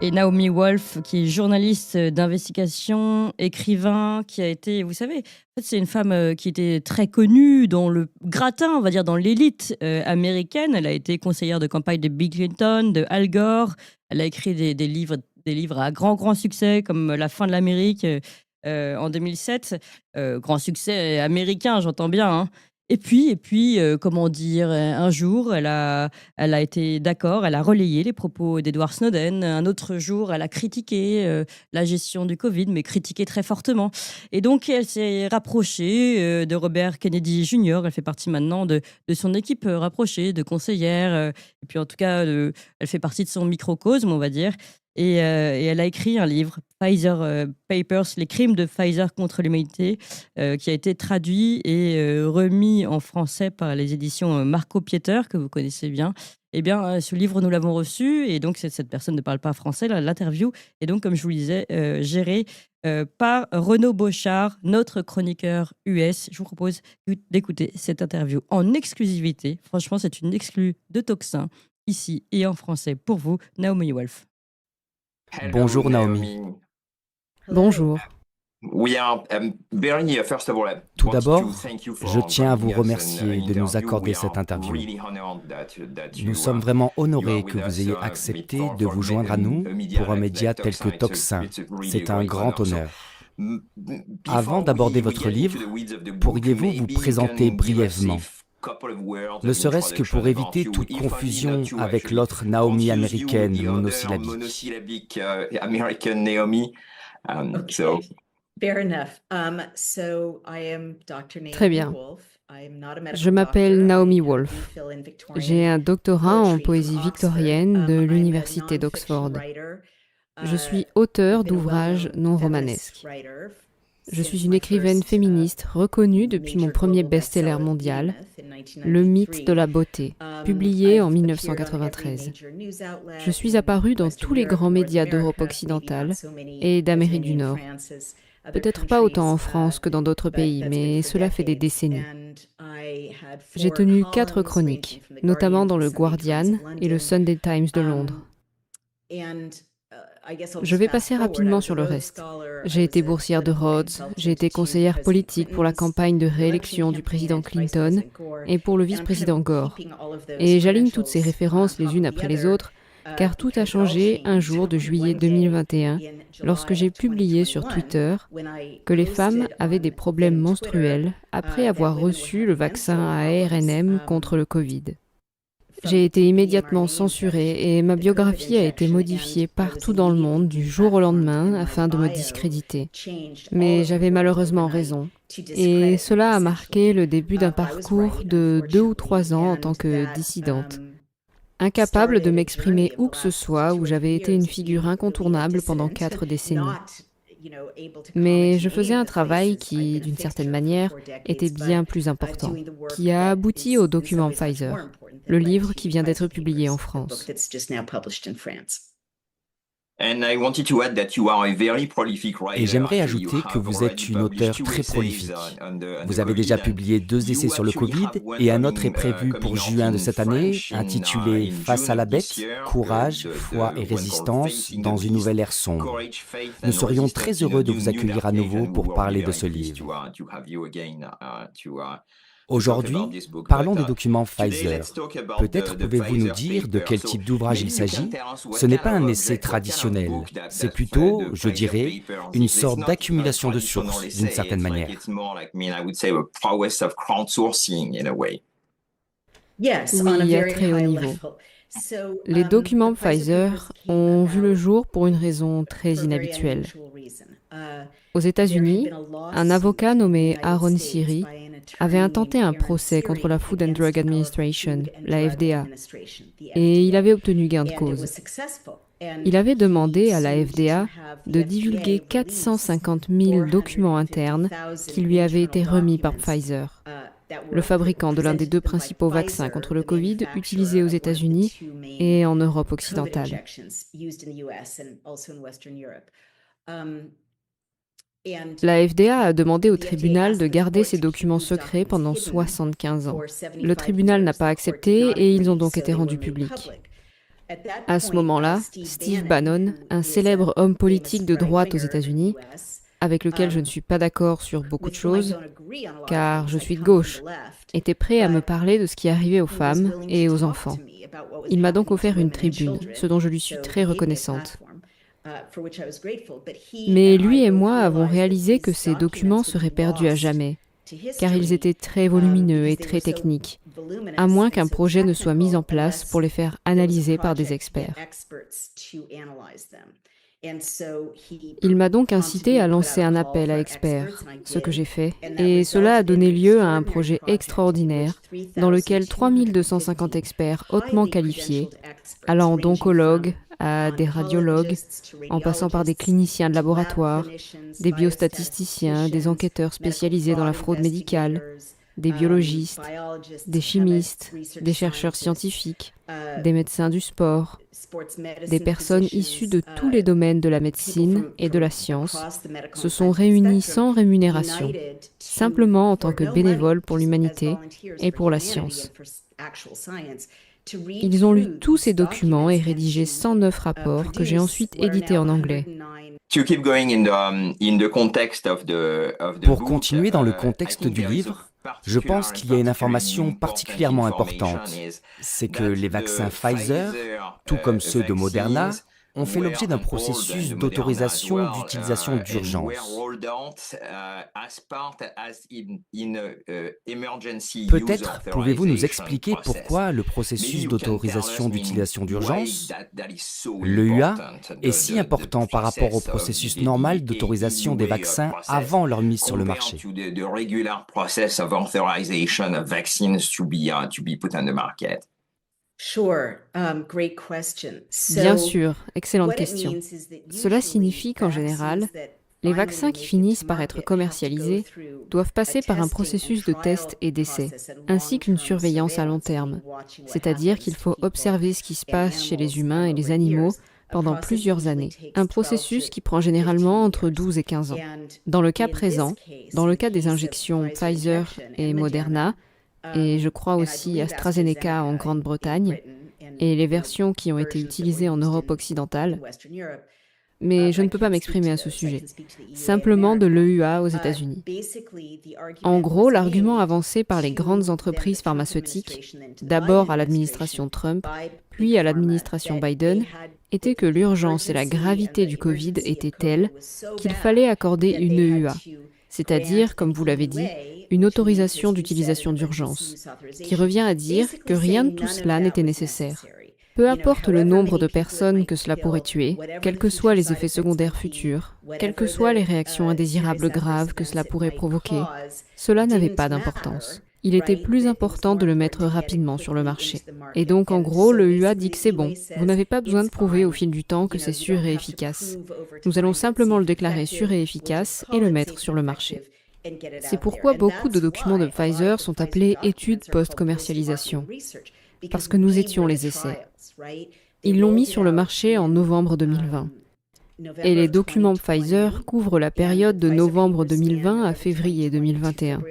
Et Naomi Wolf, qui est journaliste d'investigation, écrivain, qui a été, vous savez, en fait, c'est une femme qui était très connue dans le gratin, on va dire, dans l'élite américaine. Elle a été conseillère de campagne de Bill Clinton, de Al Gore. Elle a écrit des livres à grand succès, comme La fin de l'Amérique en 2007. Grand succès américain, j'entends bien, hein. Comment dire, un jour, elle a été d'accord, elle a relayé les propos d'Edward Snowden. Un autre jour, elle a critiqué la gestion du Covid, mais critiqué très fortement. Et donc, elle s'est rapprochée de Robert Kennedy Jr. Elle fait partie maintenant de son équipe rapprochée, de conseillère. Et puis, en tout cas, elle fait partie de son microcosme, on va dire. Et elle a écrit un livre, Pfizer Papers, les crimes de Pfizer contre l'humanité, qui a été traduit et remis en français par les éditions Marco Pieter, que vous connaissez bien. Eh bien, ce livre, nous l'avons reçu, et donc cette personne ne parle pas français. L'interview est donc, comme je vous le disais, gérée par Renaud Bochard, notre chroniqueur US. Je vous propose d'écouter cette interview en exclusivité. Franchement, c'est une exclue de Toxin, ici et en français pour vous, Naomi Wolf. Bonjour Naomi. Bonjour. Tout d'abord, je tiens à vous remercier de nous accorder cette interview. Nous sommes vraiment honorés que vous ayez accepté de vous joindre à nous pour un média tel que Toxin. C'est un grand honneur. Avant d'aborder votre livre, pourriez-vous vous présenter brièvement ? Ne serait-ce que pour éviter toute confusion avec l'autre Naomi américaine monosyllabique. Très bien. Je m'appelle Naomi Wolf. J'ai un doctorat en poésie victorienne de l'Université d'Oxford. Je suis auteure d'ouvrages non romanesques. Je suis une écrivaine féministe reconnue depuis mon premier best-seller mondial, Le mythe de la beauté, publié en 1993. Je suis apparue dans tous les grands médias d'Europe occidentale et d'Amérique du Nord. Peut-être pas autant en France que dans d'autres pays, mais cela fait des décennies. J'ai tenu 4 chroniques, notamment dans le Guardian et le Sunday Times de Londres. Je vais passer rapidement sur le reste. J'ai été boursière de Rhodes, j'ai été conseillère politique pour la campagne de réélection du président Clinton et pour le vice-président Gore. Et j'aligne toutes ces références les unes après les autres, car tout a changé un jour de juillet 2021, lorsque j'ai publié sur Twitter que les femmes avaient des problèmes menstruels après avoir reçu le vaccin à ARNM contre le Covid. J'ai été immédiatement censurée et ma biographie a été modifiée partout dans le monde du jour au lendemain afin de me discréditer. Mais j'avais malheureusement raison. Et cela a marqué le début d'un parcours de 2 ou 3 ans en tant que dissidente. Incapable de m'exprimer où que ce soit, où j'avais été une figure incontournable pendant 4 décennies. Mais je faisais un travail qui, d'une certaine manière, était bien plus important, qui a abouti au document Pfizer, le livre qui vient d'être publié en France. Et j'aimerais ajouter que vous êtes une auteure très prolifique. Vous avez déjà publié 2 essais sur le Covid et un autre est prévu pour juin de cette année, intitulé « Face à la bête, courage, foi et résistance dans une nouvelle ère sombre ». Nous serions très heureux de vous accueillir à nouveau pour parler de ce livre. Aujourd'hui, parlons des documents Pfizer. Peut-être pouvez-vous nous dire de quel type d'ouvrage il s'agit ? Ce n'est pas un essai traditionnel, c'est plutôt, je dirais, une sorte d'accumulation de sources, d'une certaine manière. Oui, à très haut niveau. Les documents Pfizer ont vu le jour pour une raison très inhabituelle. Aux États-Unis, un avocat nommé Aaron Siri avait intenté un procès contre la Food and Drug Administration, la FDA, et il avait obtenu gain de cause. Il avait demandé à la FDA de divulguer 450 000 documents internes qui lui avaient été remis par Pfizer, le fabricant de l'un des 2 principaux vaccins contre le Covid utilisés aux États-Unis et en Europe occidentale. La FDA a demandé au tribunal de garder ces documents secrets pendant 75 ans. Le tribunal n'a pas accepté et ils ont donc été rendus publics. À ce moment-là, Steve Bannon, un célèbre homme politique de droite aux États-Unis, avec lequel je ne suis pas d'accord sur beaucoup de choses, car je suis de gauche, était prêt à me parler de ce qui arrivait aux femmes et aux enfants. Il m'a donc offert une tribune, ce dont je lui suis très reconnaissante. Mais lui et moi avons réalisé que ces documents seraient perdus à jamais, car ils étaient très volumineux et très techniques, à moins qu'un projet ne soit mis en place pour les faire analyser par des experts. Il m'a donc incité à lancer un appel à experts, ce que j'ai fait, et cela a donné lieu à un projet extraordinaire dans lequel 3250 experts hautement qualifiés, allant d'oncologues à des radiologues, en passant par des cliniciens de laboratoire, des biostatisticiens, des enquêteurs spécialisés dans la fraude médicale, des biologistes, des chimistes, des chercheurs scientifiques, des médecins du sport, des personnes issues de tous les domaines de la médecine et de la science, se sont réunis sans rémunération, simplement en tant que bénévoles pour l'humanité et pour la science. Ils ont lu tous ces documents et rédigé 109 rapports que j'ai ensuite édités en anglais. Pour continuer dans le contexte du livre, je pense qu'il y a une information particulièrement importante. C'est que les vaccins Pfizer, tout comme ceux de Moderna, ont fait l'objet d'un processus d'autorisation d'utilisation d'urgence. Peut-être pouvez-vous nous expliquer pourquoi le processus d'autorisation d'utilisation d'urgence, l'EUA, est si important par rapport au processus normal d'autorisation des vaccins avant leur mise sur le marché. Bien sûr, excellente question. Cela signifie qu'en général, les vaccins qui finissent par être commercialisés doivent passer par un processus de tests et d'essais, ainsi qu'une surveillance à long terme. C'est-à-dire qu'il faut observer ce qui se passe chez les humains et les animaux pendant plusieurs années. Un processus qui prend généralement entre 12 et 15 ans. Dans le cas présent, dans le cas des injections Pfizer et Moderna, et je crois aussi AstraZeneca en Grande-Bretagne, et les versions qui ont été utilisées en Europe occidentale, mais je ne peux pas m'exprimer à ce sujet, simplement de l'EUA aux États-Unis. En gros, l'argument avancé par les grandes entreprises pharmaceutiques, d'abord à l'administration Trump, puis à l'administration Biden, était que l'urgence et la gravité du Covid étaient telles qu'il fallait accorder une EUA, c'est-à-dire, comme vous l'avez dit, une autorisation d'utilisation d'urgence, qui revient à dire que rien de tout cela n'était nécessaire. Peu importe le nombre de personnes que cela pourrait tuer, quels que soient les effets secondaires futurs, quelles que soient les réactions indésirables graves que cela pourrait provoquer, cela n'avait pas d'importance. Il était plus important de le mettre rapidement sur le marché. Et donc, en gros, le UA dit que c'est bon. Vous n'avez pas besoin de prouver au fil du temps que c'est sûr et efficace. Nous allons simplement le déclarer sûr et efficace et le mettre sur le marché. C'est pourquoi beaucoup de documents de Pfizer sont appelés études post-commercialisation, parce que nous étions les essais. Ils l'ont mis sur le marché en novembre 2020. Et les documents Pfizer couvrent la période de novembre 2020 à février 2021.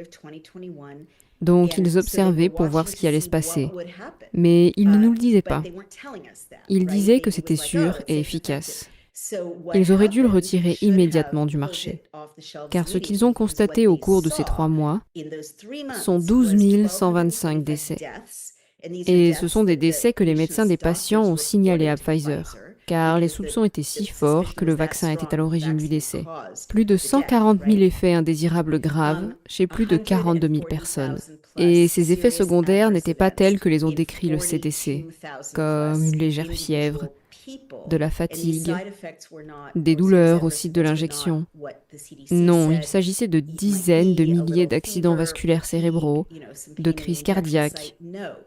Donc ils observaient pour voir ce qui allait se passer. Mais ils ne nous le disaient pas. Ils disaient que c'était sûr et efficace. Ils auraient dû le retirer immédiatement du marché. Car ce qu'ils ont constaté au cours de ces 3 mois sont 12 125 décès. Et ce sont des décès que les médecins des patients ont signalés à Pfizer, car les soupçons étaient si forts que le vaccin était à l'origine du décès. Plus de 140 000 effets indésirables graves chez plus de 42 000 personnes. Et ces effets secondaires n'étaient pas tels que les ont décrits le CDC, comme une légère fièvre, de la fatigue, des douleurs au site de l'injection. Non, il s'agissait de dizaines de milliers d'accidents vasculaires cérébraux, de crises cardiaques,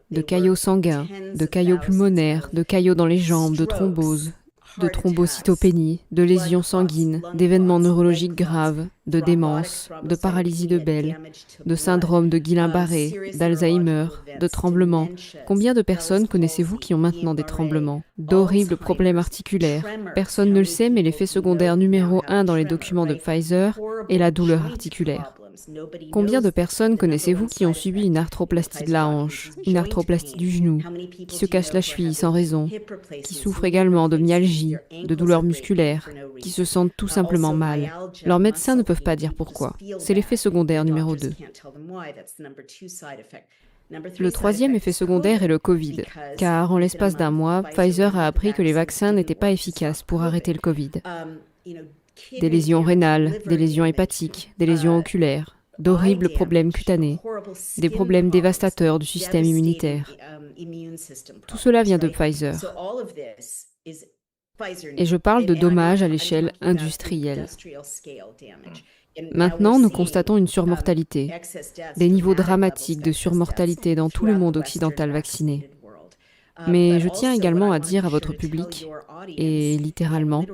de caillots sanguins, de caillots pulmonaires, de caillots dans les jambes, de thromboses, de thrombocytopénie, de lésions sanguines, d'événements neurologiques graves, de démence, de paralysie de Bell, de syndrome de Guillain-Barré, d'Alzheimer, de tremblements. Combien de personnes connaissez-vous qui ont maintenant des tremblements? D'horribles problèmes articulaires. Personne ne le sait, mais l'effet secondaire numéro 1 dans les documents de Pfizer est la douleur articulaire. Combien de personnes connaissez-vous qui ont subi une arthroplastie de la hanche, une arthroplastie du genou, qui se cassent la cheville sans raison, qui souffrent également de myalgie, de douleurs musculaires, qui se sentent tout simplement mal? Leurs médecins ne peuvent pas dire pourquoi. C'est l'effet secondaire numéro 2. Le troisième effet secondaire est le Covid, car en l'espace d'un mois, Pfizer a appris que les vaccins n'étaient pas efficaces pour arrêter le Covid. Des lésions rénales, des lésions hépatiques, des lésions oculaires, d'horribles problèmes cutanés, des problèmes dévastateurs du système immunitaire. Tout cela vient de Pfizer. Et je parle de dommages à l'échelle industrielle. Maintenant, nous constatons une surmortalité, des niveaux dramatiques de surmortalité dans tout le monde occidental vacciné. Mais je tiens également à dire à votre public, et littéralement,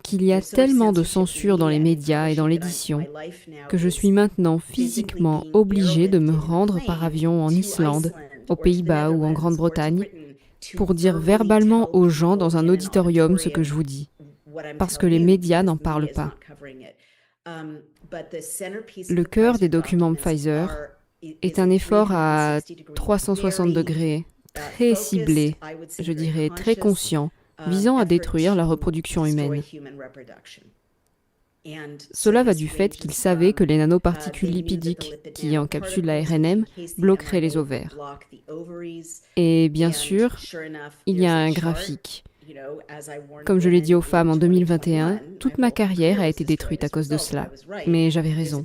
qu'il y a tellement de censure dans les médias et dans l'édition que je suis maintenant physiquement obligée de me rendre par avion en Islande, aux Pays-Bas ou en Grande-Bretagne pour dire verbalement aux gens dans un auditorium ce que je vous dis, parce que les médias n'en parlent pas. Le cœur des documents Pfizer est un effort à 360 degrés, très ciblé, je dirais très conscient, visant à détruire la reproduction humaine. Cela va du fait qu'ils savaient que les nanoparticules lipidiques qui encapsulent la RNM bloqueraient les ovaires. Et bien sûr, il y a un graphique. Comme je l'ai dit aux femmes en 2021, toute ma carrière a été détruite à cause de cela. Mais j'avais raison.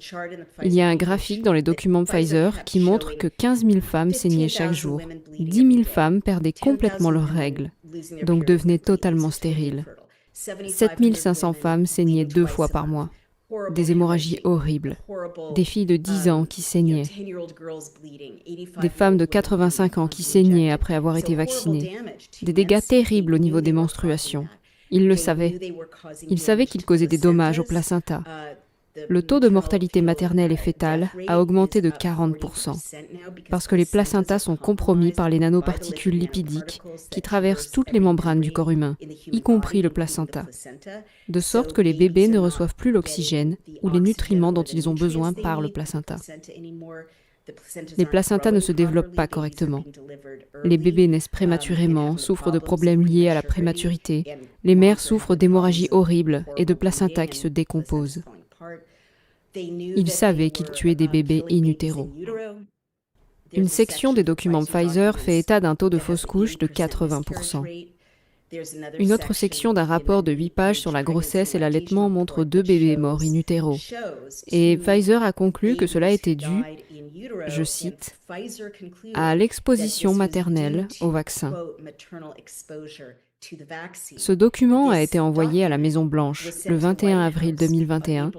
Il y a un graphique dans les documents Pfizer qui montre que 15 000 femmes saignaient chaque jour. 10 000 femmes perdaient complètement leurs règles, donc devenaient totalement stériles. 7 500 femmes saignaient 2 fois par mois. Des hémorragies horribles. Des filles de 10 ans qui saignaient. Des femmes de 85 ans qui saignaient après avoir été vaccinées. Des dégâts terribles au niveau des menstruations. Ils le savaient. Ils savaient qu'ils causaient des dommages au placenta. Le taux de mortalité maternelle et fœtale a augmenté de 40%, parce que les placentas sont compromis par les nanoparticules lipidiques qui traversent toutes les membranes du corps humain, y compris le placenta, de sorte que les bébés ne reçoivent plus l'oxygène ou les nutriments dont ils ont besoin par le placenta. Les placentas ne se développent pas correctement. Les bébés naissent prématurément, souffrent de problèmes liés à la prématurité. Les mères souffrent d'hémorragies horribles et de placentas qui se décomposent. Ils savaient qu'ils tuaient des bébés in utero. Une section des documents Pfizer fait état d'un taux de fausse couche de 80%. Une autre section d'un rapport de 8 pages sur la grossesse et l'allaitement montre 2 bébés morts in utero. Et Pfizer a conclu que cela était dû, je cite, à l'exposition maternelle au vaccin. Ce document a été envoyé à la Maison-Blanche le 21 avril 2021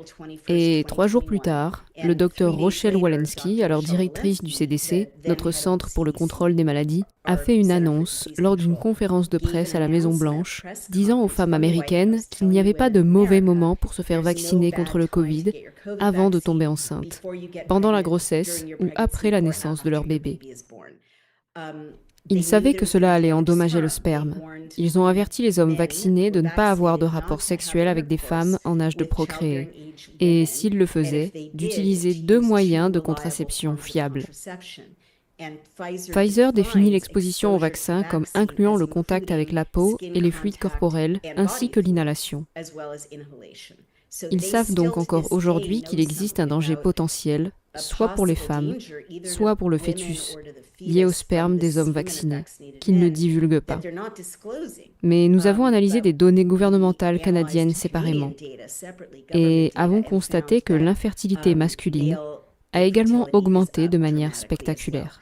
et 3 jours plus tard, le Dr Rochelle Walensky, alors directrice du CDC, notre Centre pour le contrôle des maladies, a fait une annonce lors d'une conférence de presse à la Maison-Blanche disant aux femmes américaines qu'il n'y avait pas de mauvais moment pour se faire vacciner contre le Covid avant de tomber enceinte, pendant la grossesse ou après la naissance de leur bébé. Ils savaient que cela allait endommager le sperme. Ils ont averti les hommes vaccinés de ne pas avoir de rapport sexuel avec des femmes en âge de procréer. Et s'ils le faisaient, d'utiliser 2 moyens de contraception fiables. Pfizer définit l'exposition au vaccin comme incluant le contact avec la peau et les fluides corporels, ainsi que l'inhalation. Ils savent donc encore aujourd'hui qu'il existe un danger potentiel, soit pour les femmes, soit pour le fœtus, lié au sperme des hommes vaccinés, qu'ils ne divulguent pas. Mais nous avons analysé des données gouvernementales canadiennes séparément et avons constaté que l'infertilité masculine a également augmenté de manière spectaculaire.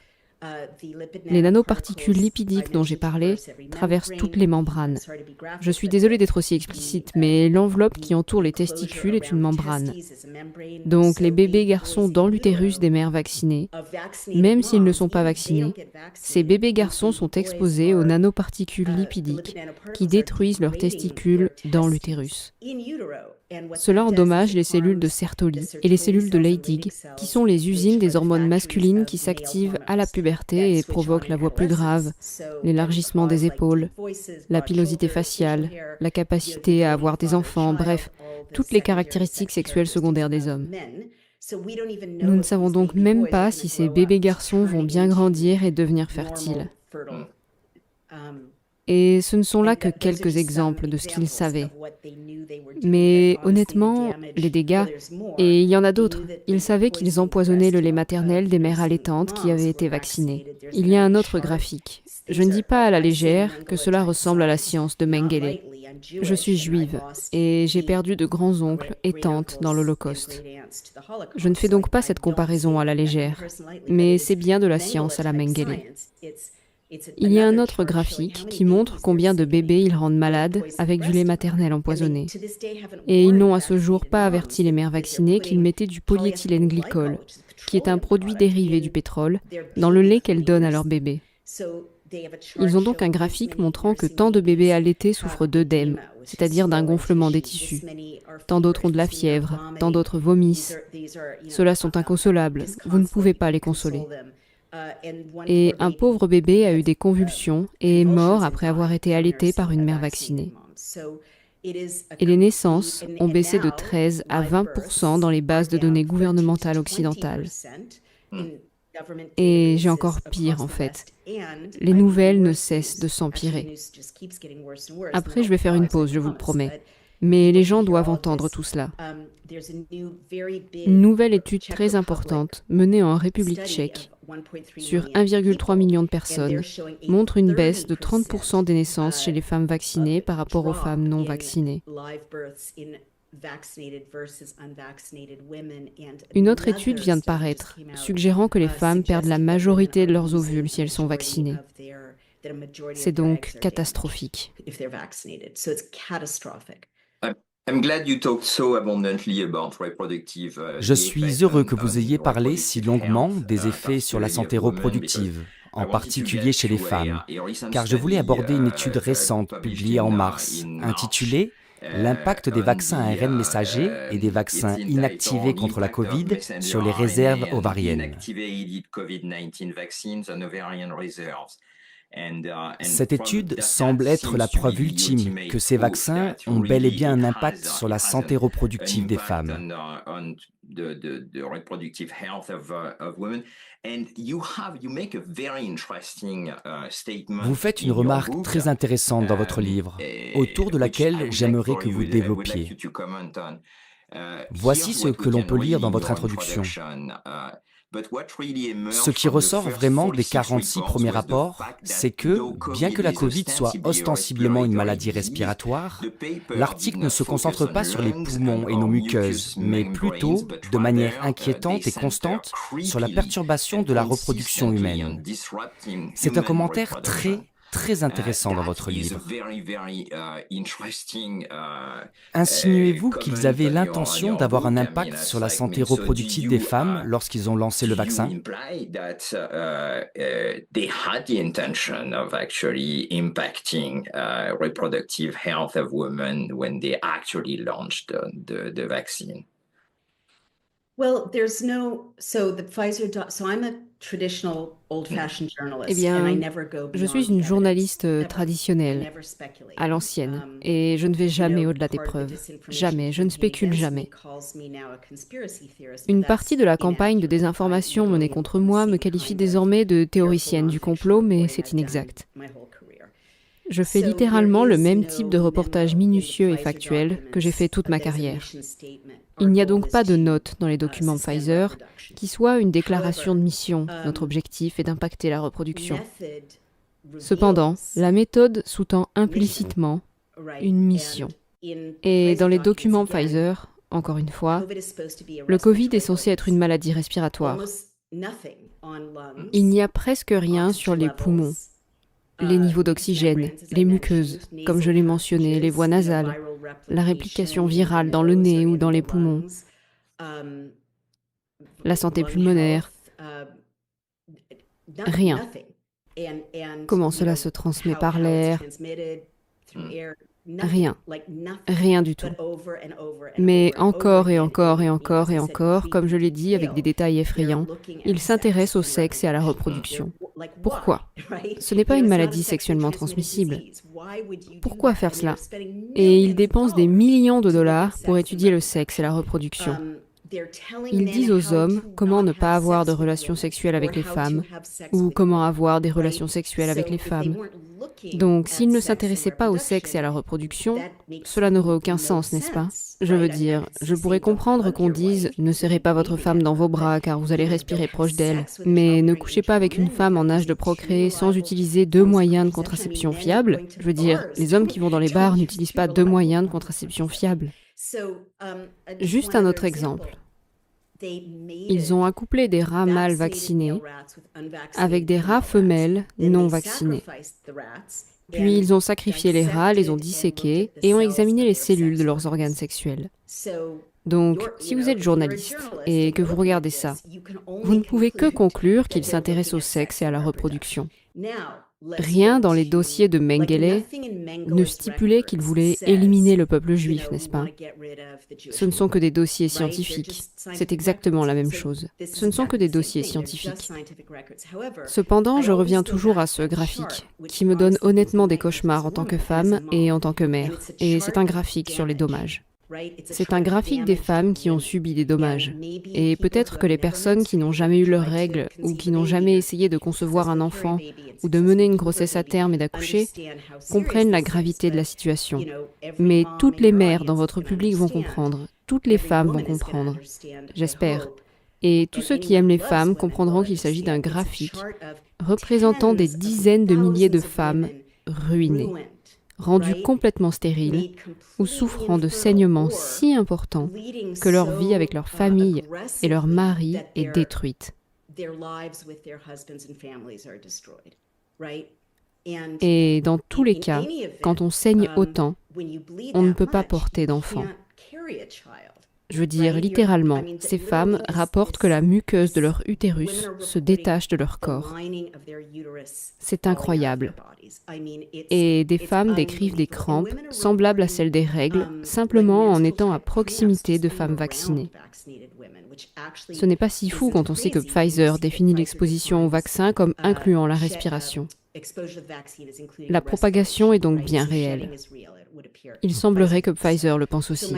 Les nanoparticules lipidiques dont j'ai parlé traversent toutes les membranes. Je suis désolée d'être aussi explicite, mais l'enveloppe qui entoure les testicules est une membrane. Donc les bébés garçons dans l'utérus des mères vaccinées, même s'ils ne sont pas vaccinés, ces bébés garçons sont exposés aux nanoparticules lipidiques qui détruisent leurs testicules dans l'utérus. Cela endommage les cellules de Sertoli et les cellules de Leydig, qui sont les usines des hormones masculines qui s'activent à la puberté et provoquent la voix plus grave, l'élargissement des épaules, la pilosité faciale, la capacité à avoir des enfants, bref, toutes les caractéristiques sexuelles secondaires des hommes. Nous ne savons donc même pas si ces bébés garçons vont bien grandir et devenir fertiles. Et ce ne sont là que quelques exemples de ce qu'ils savaient. Mais honnêtement, les dégâts, et il y en a d'autres, ils savaient qu'ils empoisonnaient le lait maternel des mères allaitantes qui avaient été vaccinées. Il y a un autre graphique. Je ne dis pas à la légère que cela ressemble à la science de Mengele. Je suis juive et j'ai perdu de grands-oncles et tantes dans l'Holocauste. Je ne fais donc pas cette comparaison à la légère, mais c'est bien de la science à la Mengele. Il y a un autre graphique qui montre combien de bébés ils rendent malades avec du lait maternel empoisonné. Et ils n'ont à ce jour pas averti les mères vaccinées qu'ils mettaient du polyéthylène glycol, qui est un produit dérivé du pétrole, dans le lait qu'elles donnent à leurs bébés. Ils ont donc un graphique montrant que tant de bébés allaités souffrent d'œdème, c'est-à-dire d'un gonflement des tissus. Tant d'autres ont de la fièvre, tant d'autres vomissent. Ceux-là sont inconsolables, vous ne pouvez pas les consoler. Et un pauvre bébé a eu des convulsions et est mort après avoir été allaité par une mère vaccinée. Et les naissances ont baissé de 13 à 20% dans les bases de données gouvernementales occidentales. Et j'ai encore pire en fait. Les nouvelles ne cessent de s'empirer. Après, je vais faire une pause, je vous le promets. Mais les gens doivent entendre tout cela. Une nouvelle étude très importante menée en République tchèque sur 1,3 million de personnes montre une baisse de 30% des naissances chez les femmes vaccinées par rapport aux femmes non vaccinées. Une autre étude vient de paraître, suggérant que les femmes perdent la majorité de leurs ovules si elles sont vaccinées. C'est donc catastrophique. Je suis heureux que vous ayez parlé si longuement des effets sur la santé reproductive, en particulier chez les femmes, car je voulais aborder une étude récente publiée en mars, intitulée « L'impact des vaccins ARN messagers et des vaccins inactivés contre la Covid sur les réserves ovariennes ». Cette étude semble être la preuve ultime que ces vaccins ont bel et bien un impact sur la santé reproductive des femmes. Vous faites une remarque très intéressante dans votre livre, autour de laquelle j'aimerais que vous développiez. Voici ce que l'on peut lire dans votre introduction. Ce qui ressort vraiment des 46 premiers rapports, c'est que, bien que la Covid soit ostensiblement une maladie respiratoire, l'article ne se concentre pas sur les poumons et nos muqueuses, mais plutôt, de manière inquiétante et constante, sur la perturbation de la reproduction humaine. C'est un commentaire très intéressant dans votre livre. Insinuez-vous qu'ils avaient l'intention d'avoir un impact sur la santé reproductive des femmes lorsqu'ils ont lancé le vaccin? Eh bien, je suis une journaliste traditionnelle, à l'ancienne, et je ne vais jamais au-delà des preuves. Jamais, je ne spécule jamais. Une partie de la campagne de désinformation menée contre moi me qualifie désormais de théoricienne du complot, mais c'est inexact. Je fais littéralement le même type de reportage minutieux et factuel que j'ai fait toute ma carrière. Il n'y a donc pas de note dans les documents Pfizer qui soit une déclaration de mission. Notre objectif est d'impacter la reproduction. Cependant, la méthode sous-tend implicitement une mission. Et dans les documents Pfizer, encore une fois, le Covid est censé être une maladie respiratoire. Il n'y a presque rien sur les poumons, les niveaux d'oxygène, les muqueuses, comme je l'ai mentionné, les voies nasales, la réplication virale dans le nez ou dans les poumons, la santé pulmonaire. Rien. Comment cela se transmet par l'air? Rien. Rien du tout. Mais encore et encore et encore et encore, comme je l'ai dit avec des détails effrayants, ils s'intéressent au sexe et à la reproduction. Pourquoi? Ce n'est pas une maladie sexuellement transmissible. Pourquoi faire cela? Et ils dépensent des millions de dollars pour étudier le sexe et la reproduction. Ils disent aux hommes comment ne pas avoir de relations sexuelles avec les femmes ou comment avoir des relations sexuelles avec les femmes. Donc, s'ils ne s'intéressaient pas au sexe et à la reproduction, cela n'aurait aucun sens, n'est-ce pas? Je veux dire, je pourrais comprendre qu'on dise « ne serrez pas votre femme dans vos bras car vous allez respirer proche d'elle », mais ne couchez pas avec une femme en âge de procréer sans utiliser 2 moyens de contraception fiables. Je veux dire, les hommes qui vont dans les bars n'utilisent pas 2 moyens de contraception fiables. Juste un autre exemple. Ils ont accouplé des rats mâles vaccinés avec des rats femelles non vaccinés. Puis ils ont sacrifié les rats, les ont disséqués et ont examiné les cellules de leurs organes sexuels. Donc, si vous êtes journaliste et que vous regardez ça, vous ne pouvez que conclure qu'ils s'intéressent au sexe et à la reproduction. Rien dans les dossiers de Mengele ne stipulait qu'il voulait éliminer le peuple juif, n'est-ce pas? Ce ne sont que des dossiers scientifiques. C'est exactement la même chose. Ce ne sont que des dossiers scientifiques. Cependant, je reviens toujours à ce graphique, qui me donne honnêtement des cauchemars en tant que femme et en tant que mère. Et c'est un graphique sur les dommages. C'est un graphique des femmes qui ont subi des dommages. Et peut-être que les personnes qui n'ont jamais eu leurs règles ou qui n'ont jamais essayé de concevoir un enfant ou de mener une grossesse à terme et d'accoucher comprennent la gravité de la situation. Mais toutes les mères dans votre public vont comprendre. Toutes les femmes vont comprendre. J'espère. Et tous ceux qui aiment les femmes comprendront qu'il s'agit d'un graphique représentant des dizaines de milliers de femmes ruinées, rendues complètement stériles ou souffrant de saignements si importants que leur vie avec leur famille et leur mari est détruite. Et dans tous les cas, quand on saigne autant, on ne peut pas porter d'enfant. Je veux dire, littéralement, ces femmes rapportent que la muqueuse de leur utérus se détache de leur corps. C'est incroyable. Et des femmes décrivent des crampes semblables à celles des règles, simplement en étant à proximité de femmes vaccinées. Ce n'est pas si fou quand on sait que Pfizer définit l'exposition au vaccin comme incluant la respiration. La propagation est donc bien réelle. Il semblerait que Pfizer le pense aussi.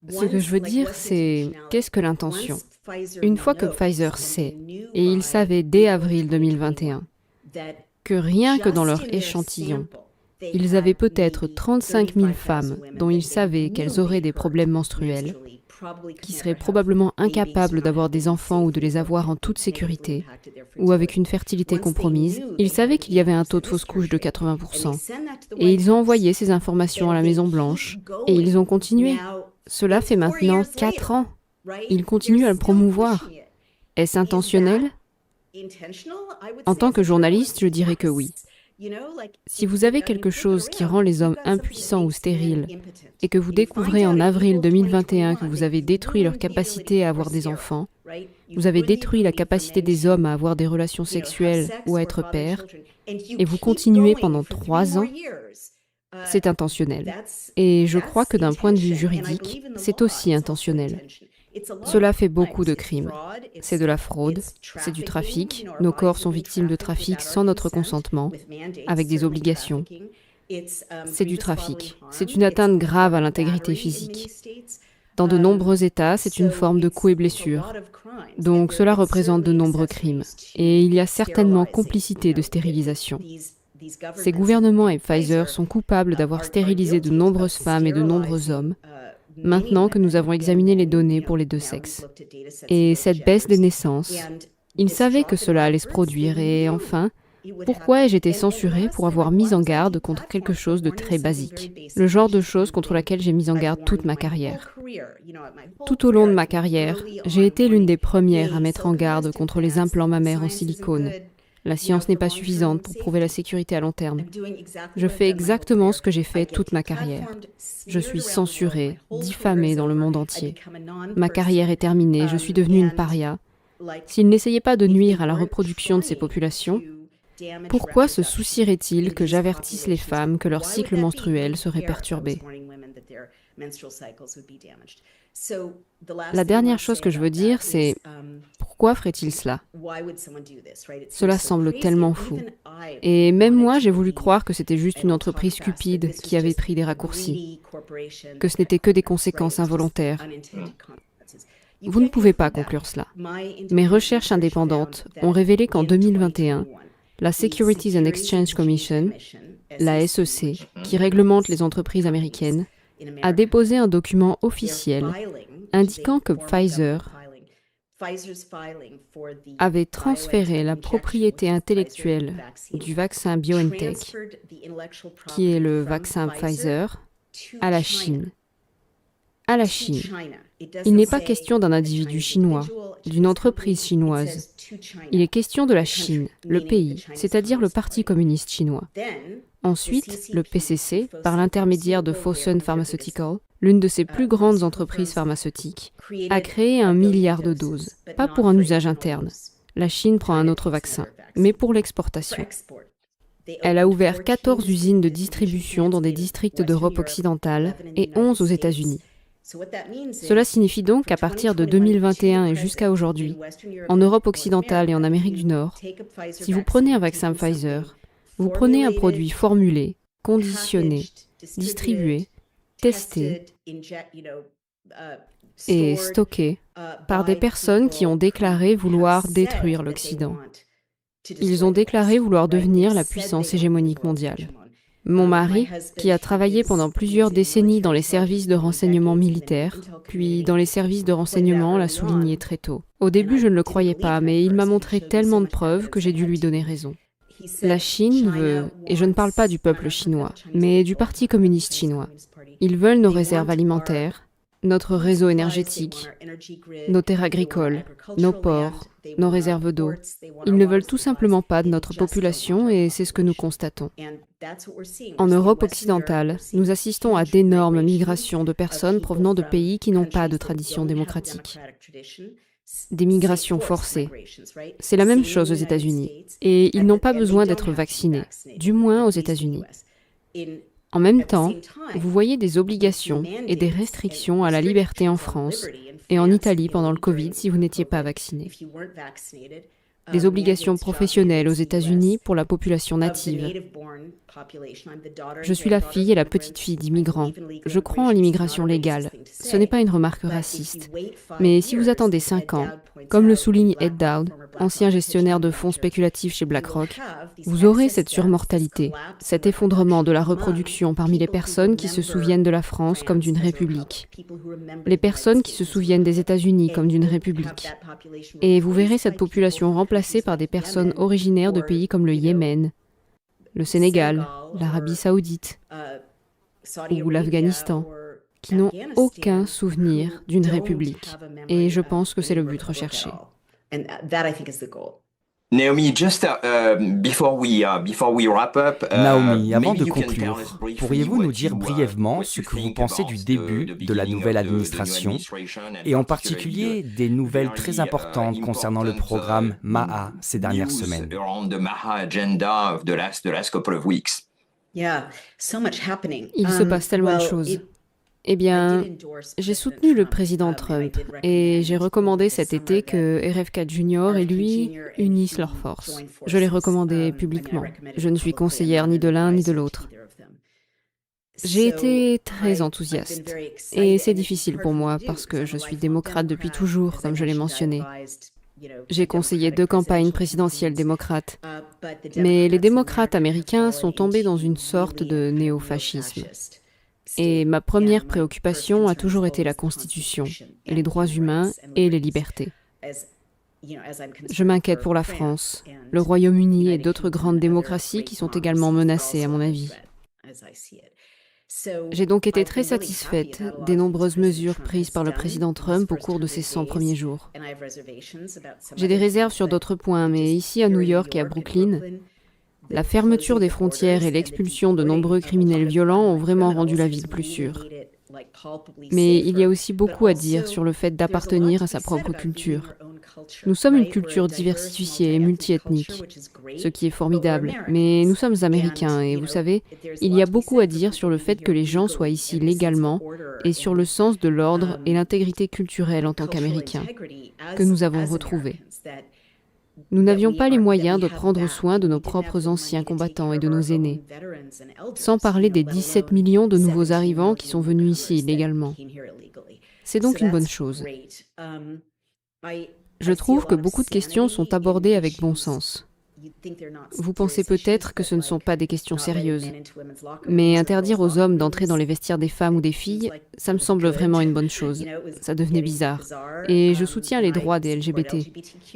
Ce que je veux dire, c'est qu'est-ce que l'intention? Une fois que Pfizer sait, et il savait dès avril 2021, que rien que dans leur échantillon, ils avaient peut-être 35 000 femmes dont ils savaient qu'elles auraient des problèmes menstruels, qui seraient probablement incapables d'avoir des enfants ou de les avoir en toute sécurité, ou avec une fertilité compromise, ils savaient qu'il y avait un taux de fausse couche de 80%. Et ils ont envoyé ces informations à la Maison-Blanche, et ils ont continué. Cela fait maintenant 4 ans. Ils continuent à le promouvoir. Est-ce intentionnel? En tant que journaliste, je dirais que oui. Si vous avez quelque chose qui rend les hommes impuissants ou stériles, et que vous découvrez en avril 2021 que vous avez détruit leur capacité à avoir des enfants, vous avez détruit la capacité des hommes à avoir des relations sexuelles ou à être pères, et vous continuez pendant 3 ans, c'est intentionnel. Et je crois que d'un point de vue juridique, c'est aussi intentionnel. Cela fait beaucoup de crimes. C'est de la fraude, c'est du trafic. Nos corps sont victimes de trafic sans notre consentement, avec des obligations. C'est du trafic. C'est une atteinte grave à l'intégrité physique. Dans de nombreux États, c'est une forme de coups et blessures. Donc cela représente de nombreux crimes. Et il y a certainement complicité de stérilisation. Ces gouvernements et Pfizer sont coupables d'avoir stérilisé de nombreuses femmes et de nombreux hommes, maintenant que nous avons examiné les données pour les deux sexes. Et cette baisse des naissances, ils savaient que cela allait se produire et enfin, pourquoi ai-je été censurée pour avoir mis en garde contre quelque chose de très basique? Le genre de choses contre laquelle j'ai mis en garde toute ma carrière. Tout au long de ma carrière, j'ai été l'une des premières à mettre en garde contre les implants mammaires en silicone. La science n'est pas suffisante pour prouver la sécurité à long terme. Je fais exactement ce que j'ai fait toute ma carrière. Je suis censurée, diffamée dans le monde entier. Ma carrière est terminée, je suis devenue une paria. S'ils n'essayaient pas de nuire à la reproduction de ces populations, pourquoi se soucieraient-ils que j'avertisse les femmes que leur cycle menstruel serait perturbé? La dernière chose que je veux dire, c'est pourquoi ferait-il cela? Cela semble tellement fou. Et même moi, j'ai voulu croire que c'était juste une entreprise stupide qui avait pris des raccourcis, que ce n'était que des conséquences involontaires. Vous ne pouvez pas conclure cela. Mes recherches indépendantes ont révélé qu'en 2021, la Securities and Exchange Commission, la SEC, qui réglemente les entreprises américaines, a déposé un document officiel indiquant que Pfizer avait transféré la propriété intellectuelle du vaccin BioNTech, qui est le vaccin Pfizer, à la Chine. À la Chine. Il n'est pas question d'un individu chinois, d'une entreprise chinoise. Il est question de la Chine, le pays, c'est-à-dire le Parti communiste chinois. Ensuite, le PCC, par l'intermédiaire de Fosun Pharmaceutical, l'une de ses plus grandes entreprises pharmaceutiques, a créé 1 milliard de doses, pas pour un usage interne. La Chine prend un autre vaccin, mais pour l'exportation. Elle a ouvert 14 usines de distribution dans des districts d'Europe occidentale et 11 aux États-Unis. Cela signifie donc qu'à partir de 2021 et jusqu'à aujourd'hui, en Europe occidentale et en Amérique du Nord, si vous prenez un vaccin Pfizer, vous prenez un produit formulé, conditionné, distribué, testé et stocké par des personnes qui ont déclaré vouloir détruire l'Occident. Ils ont déclaré vouloir devenir la puissance hégémonique mondiale. Mon mari, qui a travaillé pendant plusieurs décennies dans les services de renseignement militaires, puis dans les services de renseignement, l'a souligné très tôt. Au début, je ne le croyais pas, mais il m'a montré tellement de preuves que j'ai dû lui donner raison. La Chine veut, et je ne parle pas du peuple chinois, mais du Parti communiste chinois. Ils veulent nos réserves alimentaires, notre réseau énergétique, nos terres agricoles, nos ports, nos réserves d'eau. Ils ne veulent tout simplement pas de notre population et c'est ce que nous constatons. En Europe occidentale, nous assistons à d'énormes migrations de personnes provenant de pays qui n'ont pas de tradition démocratique. Des migrations forcées. C'est la même chose aux États-Unis. Et ils n'ont pas besoin d'être vaccinés, du moins aux États-Unis. En même temps, vous voyez des obligations et des restrictions à la liberté en France et en Italie pendant le Covid si vous n'étiez pas vacciné. Des obligations professionnelles aux États-Unis pour la population native. Je suis la fille et la petite-fille d'immigrants. Je crois en l'immigration légale. Ce n'est pas une remarque raciste. Mais si vous attendez 5 ans, comme le souligne Ed Dowd, ancien gestionnaire de fonds spéculatifs chez BlackRock, vous aurez cette surmortalité, cet effondrement de la reproduction parmi les personnes qui se souviennent de la France comme d'une république, les personnes qui se souviennent des États-Unis comme d'une république. Et vous verrez cette population remplacée par des personnes originaires de pays comme le Yémen, le Sénégal, l'Arabie saoudite ou l'Afghanistan, qui n'ont aucun souvenir d'une république. Et je pense que c'est le but recherché. Naomi, Naomi, avant de conclure, pourriez-vous nous dire brièvement ce que vous pensez du début de la nouvelle administration et en particulier des nouvelles très importantes concernant le programme MAHA ces dernières semaines? Il se passe tellement de choses. Eh bien, j'ai soutenu le président Trump et j'ai recommandé cet été que RFK Jr. et lui unissent leurs forces. Je l'ai recommandé publiquement. Je ne suis conseillère ni de l'un ni de l'autre. J'ai été très enthousiaste et c'est difficile pour moi parce que je suis démocrate depuis toujours, comme je l'ai mentionné. J'ai conseillé 2 campagnes présidentielles démocrates, mais les démocrates américains sont tombés dans une sorte de néofascisme. Et ma première préoccupation a toujours été la Constitution, les droits humains et les libertés. Je m'inquiète pour la France, le Royaume-Uni et d'autres grandes démocraties qui sont également menacées, à mon avis. J'ai donc été très satisfaite des nombreuses mesures prises par le président Trump au cours de ces 100 premiers jours. J'ai des réserves sur d'autres points, mais ici à New York et à Brooklyn, la fermeture des frontières et l'expulsion de nombreux criminels violents ont vraiment rendu la ville plus sûre. Mais il y a aussi beaucoup à dire sur le fait d'appartenir à sa propre culture. Nous sommes une culture diversifiée et multiethnique, ce qui est formidable, mais nous sommes américains et vous savez, il y a beaucoup à dire sur le fait que les gens soient ici légalement et sur le sens de l'ordre et l'intégrité culturelle en tant qu'Américains, que nous avons retrouvés. Nous n'avions pas les moyens de prendre soin de nos propres anciens combattants et de nos aînés, sans parler des 17 millions de nouveaux arrivants qui sont venus ici illégalement. C'est donc une bonne chose. Je trouve que beaucoup de questions sont abordées avec bon sens. Vous pensez peut-être que ce ne sont pas des questions sérieuses, mais interdire aux hommes d'entrer dans les vestiaires des femmes ou des filles, ça me semble vraiment une bonne chose. Ça devenait bizarre. Et je soutiens les droits des LGBT.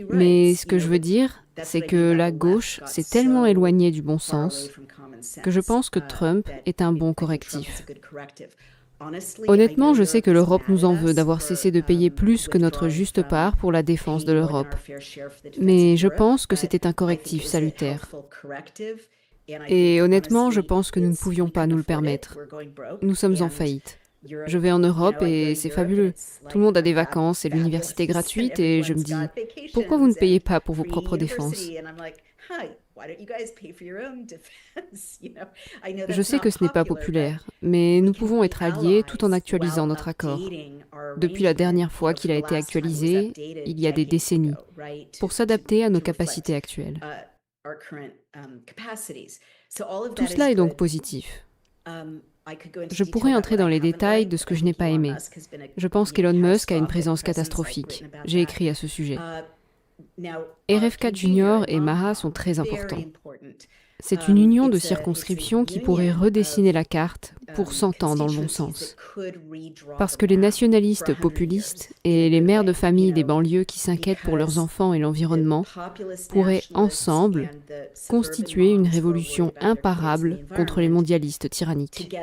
Mais ce que je veux dire, c'est que la gauche s'est tellement éloignée du bon sens que je pense que Trump est un bon correctif. Honnêtement, je sais que l'Europe nous en veut d'avoir cessé de payer plus que notre juste part pour la défense de l'Europe. Mais je pense que c'était un correctif salutaire. Et honnêtement, je pense que nous ne pouvions pas nous le permettre. Nous sommes en faillite. Je vais en Europe et c'est fabuleux. Tout le monde a des vacances et l'université gratuite et je me dis, pourquoi vous ne payez pas pour vos propres défenses ? Je sais que ce n'est pas populaire, mais nous pouvons être alliés tout en actualisant notre accord. Depuis la dernière fois qu'il a été actualisé, il y a des décennies, pour s'adapter à nos capacités actuelles. Tout cela est donc positif. Je pourrais entrer dans les détails de ce que je n'ai pas aimé. Je pense qu'Elon Musk a une présence catastrophique. J'ai écrit à ce sujet. RFK Jr. et Maha sont très importants. C'est une union de circonscriptions qui pourrait redessiner la carte pour 100 ans dans le bon sens. Parce que les nationalistes populistes et les mères de famille des banlieues qui s'inquiètent pour leurs enfants et l'environnement pourraient ensemble constituer une révolution imparable contre les mondialistes tyranniques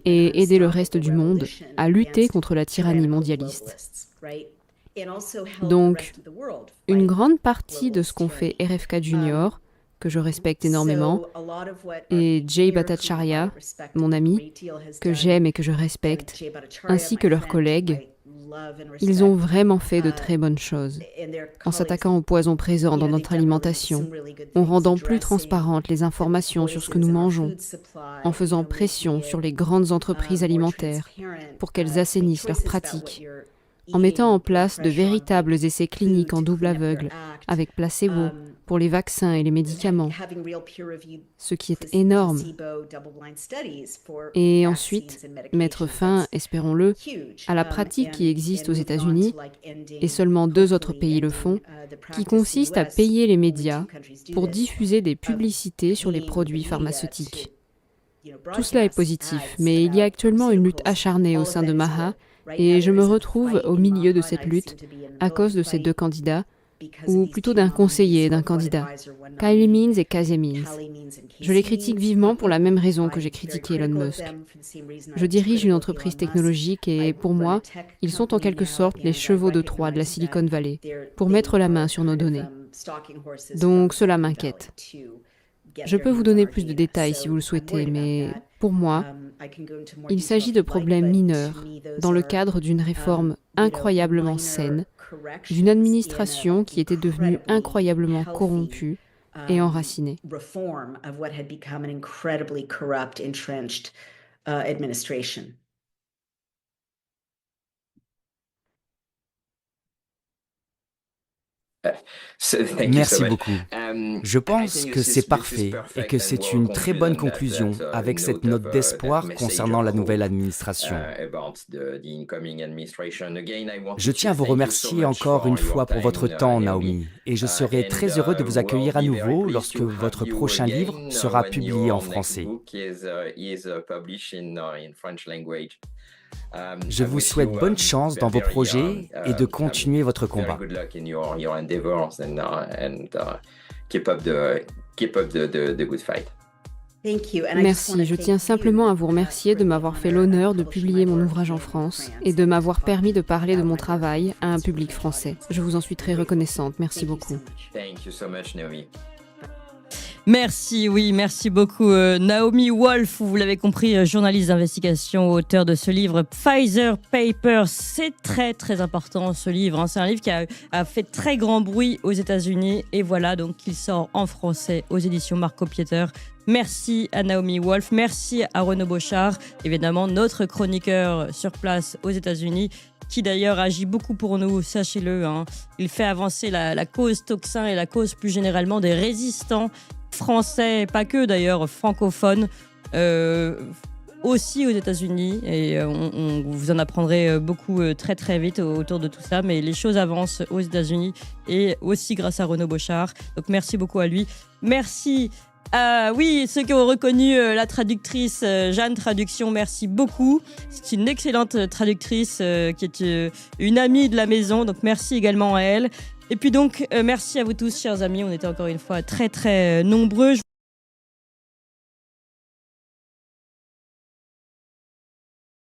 et aider le reste du monde à lutter contre la tyrannie mondialiste. Donc, une grande partie de ce qu'ont fait RFK Jr., que je respecte énormément, et Jay Bhattacharya, mon ami, que j'aime et que je respecte, ainsi que leurs collègues, ils ont vraiment fait de très bonnes choses, en s'attaquant aux poisons présents dans notre alimentation, en rendant plus transparentes les informations sur ce que nous mangeons, en faisant pression sur les grandes entreprises alimentaires pour qu'elles assainissent leurs pratiques, en mettant en place de véritables essais cliniques en double aveugle, avec placebo, pour les vaccins et les médicaments, ce qui est énorme. Et ensuite, mettre fin, espérons-le, à la pratique qui existe aux États-Unis, et seulement 2 autres pays le font, qui consiste à payer les médias pour diffuser des publicités sur les produits pharmaceutiques. Tout cela est positif, mais il y a actuellement une lutte acharnée au sein de Maha, et je me retrouve au milieu de cette lutte à cause de ces 2 candidats, ou plutôt d'un conseiller et d'un candidat, Kyle Means et Casey Means. Je les critique vivement pour la même raison que j'ai critiqué Elon Musk. Je dirige une entreprise technologique et pour moi, ils sont en quelque sorte les chevaux de Troie de la Silicon Valley, pour mettre la main sur nos données. Donc cela m'inquiète. Je peux vous donner plus de détails si vous le souhaitez, mais pour moi, il s'agit de problèmes mineurs dans le cadre d'une réforme incroyablement saine, d'une administration qui était devenue incroyablement corrompue et enracinée. Merci beaucoup. Je pense que c'est parfait et que c'est une très bonne conclusion avec cette note d'espoir concernant la nouvelle administration. Je tiens à vous remercier encore une fois pour votre temps, Naomi, et je serai très heureux de vous accueillir à nouveau lorsque votre prochain livre sera publié en français. Je vous souhaite bonne chance dans vos projets et de continuer votre combat. Merci, je tiens simplement à vous remercier de m'avoir fait l'honneur de publier mon ouvrage en France et de m'avoir permis de parler de mon travail à un public français. Je vous en suis très reconnaissante, merci beaucoup. Merci, oui, merci beaucoup Naomi Wolf, vous l'avez compris, journaliste d'investigation, auteur de ce livre Pfizer Papers. C'est très très important ce livre, hein. C'est un livre qui a fait très grand bruit aux États-Unis et voilà, donc il sort en français aux éditions Marco Pieter. Merci à Naomi Wolf, merci à Renaud Bochart, évidemment notre chroniqueur sur place aux États-Unis, qui d'ailleurs agit beaucoup pour nous, sachez-le, hein. Il fait avancer la cause Toxin et la cause plus généralement des résistants français, pas que d'ailleurs, francophones, aussi aux États-Unis. Et vous en apprendrez beaucoup très très vite autour de tout ça. Mais les choses avancent aux États-Unis et aussi grâce à Renaud Bochart. Donc merci beaucoup à lui. Merci à ceux qui ont reconnu la traductrice Jeanne Traduction, merci beaucoup. C'est une excellente traductrice qui est une amie de la maison. Donc merci également à elle. Et puis donc, merci à vous tous, chers amis. On était encore une fois très, très nombreux.